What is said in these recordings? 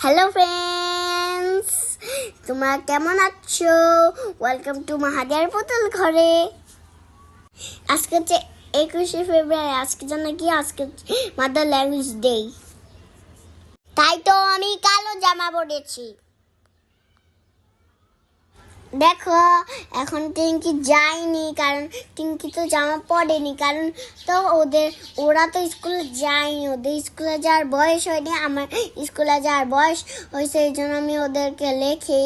Hello friends, তোমরা কেমন আছো? ওয়েলকাম টু মাহাদিয়ার পুতুল ঘরে। আজকে হচ্ছে 21শে ফেব্রুয়ারি। আজকে জানো কি? আজকে মাদার ল্যাঙ্গুয়েজ ডে। তাই তো আমি কালো জামা পরেছি। দেখো, এখন টিঙ্কি যায়নি, কারণ টিঙ্কি তো জামা পরেনি, কারণ তো ওরা তো স্কুলে যায়নি, ওদের স্কুলে যাওয়ার বয়স হয়নি। আমার স্কুলে যাওয়ার বয়স হয়েছে, এই জন্য আমি ওদেরকে লেখে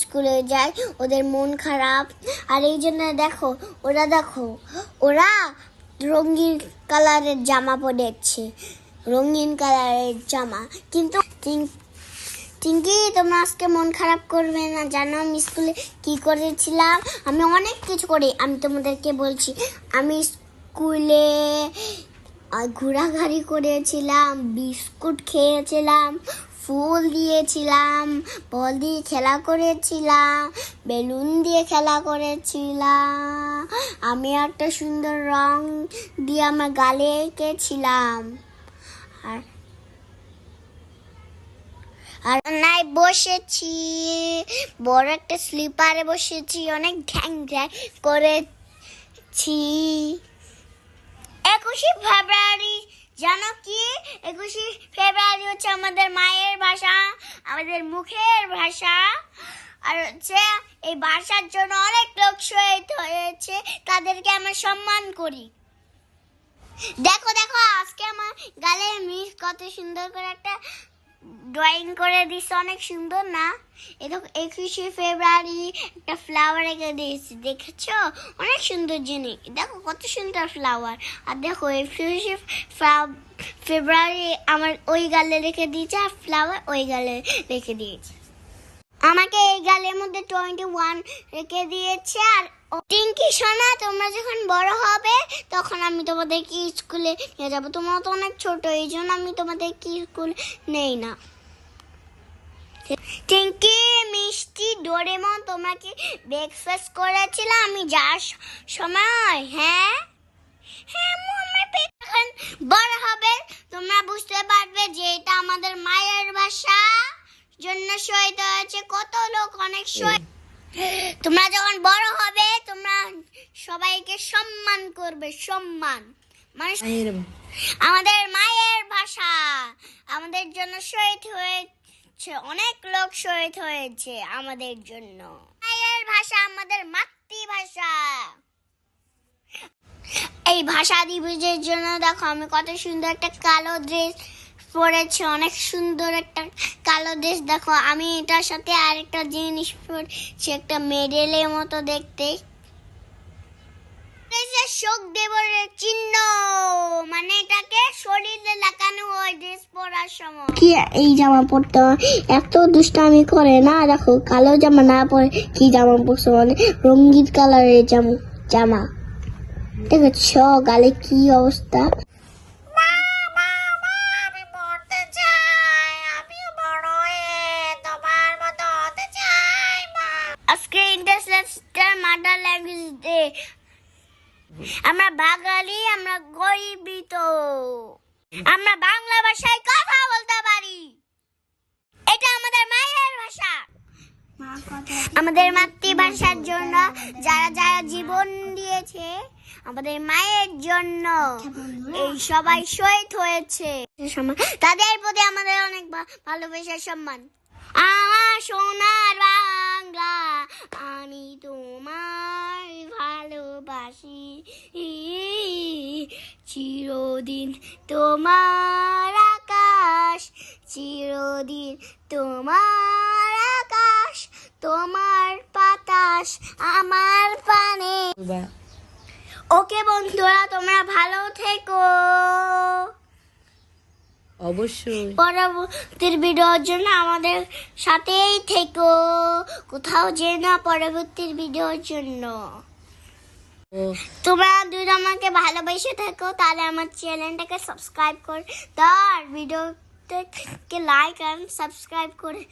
স্কুলে যাই। ওদের মন খারাপ, আর এই জন্য দেখো ওরা রঙিন কালারের জামা পরেছে, রঙিন কালারের জামা। কিন্তু টিঙ্কি, তোমরা আজকে মন খারাপ করবে না। জানো আমি স্কুলে কি করেছিলাম? আমি অনেক কিছু করি, আমি তোমাদেরকে বলছি। আমি স্কুলে ঘোরাঘুরি করেছিলাম, বিস্কুট খেয়েছিলাম, ফুল দিয়েছিলাম, বল দিয়ে খেলা করেছিলাম, বেলুন দিয়ে খেলা করেছিলাম। আমি একটা সুন্দর রং দিয়ে আমার গালে এঁকেছিলাম। আর নাই বসেছি, বড় একটা স্লিপারে বসেছি, অনেক ঢ্যাং ঢ্যাং করেছি। 21শে ফেব্রুয়ারি জানো কি? 21শে ফেব্রুয়ারি হচ্ছে আমাদের মায়ের ভাষা, আমাদের মুখের ভাষা। আর হচ্ছে এই ভাষার জন্য অনেক লোক শহীদ হয়েছে, তাদেরকে আমরা সম্মান করি। দেখো আজকে আমার গালে মিস কত সুন্দর করে একটা ড্রয়িং করে দিচ্ছে, অনেক সুন্দর না? এটা 21শে ফেব্রুয়ারি একটা ফ্লাওয়ার এঁকে দিয়েছি, দেখেছো? অনেক সুন্দর জিনিস, দেখো কত সুন্দর ফ্লাওয়ার। আর দেখো 21শে ফেব্রুয়ারি আমার ওই গালে রেখে দিয়েছে, আর ফ্লাওয়ার ওই গালে রেখে দিয়েছে। আমাকে এই গালের মধ্যে 21 রেখে দিয়েছে। আর টিঙ্কি সোনা, তোমরা যখন বড় হবে তখন আমি তোমাদেরকে স্কুলে নিয়ে যাবো। তোমরা তো অনেক ছোট, এই জন্য আমি তোমাদেরকে স্কুলে নেই না। টিঙ্কি, মিষ্টি, ডোরেমন, তোমরা কি ব্রেকফাস্ট করেছিলে আমি যাওয়ার সময়? হ্যাঁ, যখন বড় হবে তোমরা বুঝতে পারবে যে এটা আমাদের মায়ের ভাষা জন্য শহীদ হয়েছে কত লোক, অনেক শহীদ। তোমরা যখন বড় হবে তোমরা সবাইকে সম্মান করবে, সম্মান। মানে আমাদের মায়ের ভাষা আমাদের জন্য শহীদ হয়েছে, অনেক লোক শহীদ হয়েছে আমাদের জন্য। মায়ের ভাষা আমাদের মাতৃভাষা। এই ভাষা দিবসের জন্য দেখো আমি কত সুন্দর একটা কালো ড্রেস পরেছি, অনেক সুন্দর একটা কালো ড্রেস। দেখো আমি এটার সাথে আরেকটা জিনিস পরেছি, একটা মেডেলের মতো দেখতে। শোক দেবর চিহ্ন, মানে এটাকে শরীরে লাগানো হয় ড্রেস পরার সময়। কি এই জামা পরতে এত দুষ্টামি করে না? দেখো কালো জামা না পরে কি জামা পরছে, মানে রঙিন কালারের জামা। দেখেছ গালে কি অবস্থা? আজকে ইন্টারন্যাশনাল মাদার ল্যাঙ্গুয়েজ ডে। আমরা বাঙালি, আমরা গর্বিত, আমরা বাংলা ভাষায় কথা বলতে পারি। এটা আমাদের মায়ের ভাষা, আমাদের মাতৃভাষার জন্য যারা জীবন দিয়েছে আমাদের মায়ের জন্য, এই সবাই শহীদ হয়েছে, তাদের প্রতি আমাদের অনেক ভালোবাসার সম্মান। আমার সোনার বাংলা, আমি তোমায় ভালোবাসি, চিরদিন তোমার আকাশ, চিরদিন তোমার আকাশ, তোমার বাতাস আমার পানে। ওকে বন্ধুরা, তোমরা ভালো থেকো। অবশ্যই পরবর্তীর ভিডিওর জন্য আমাদের সাথেই থেকো, কোথাও যেও না পরবর্তীর ভিডিওর জন্য। তোমরা যদি আমাকে ভালোবেসে থাকো তাহলে আমার চ্যানেলটাকে সাবস্ক্রাইব করে দাও, আর ভিডিওটাকে লাইক আর সাবস্ক্রাইব করে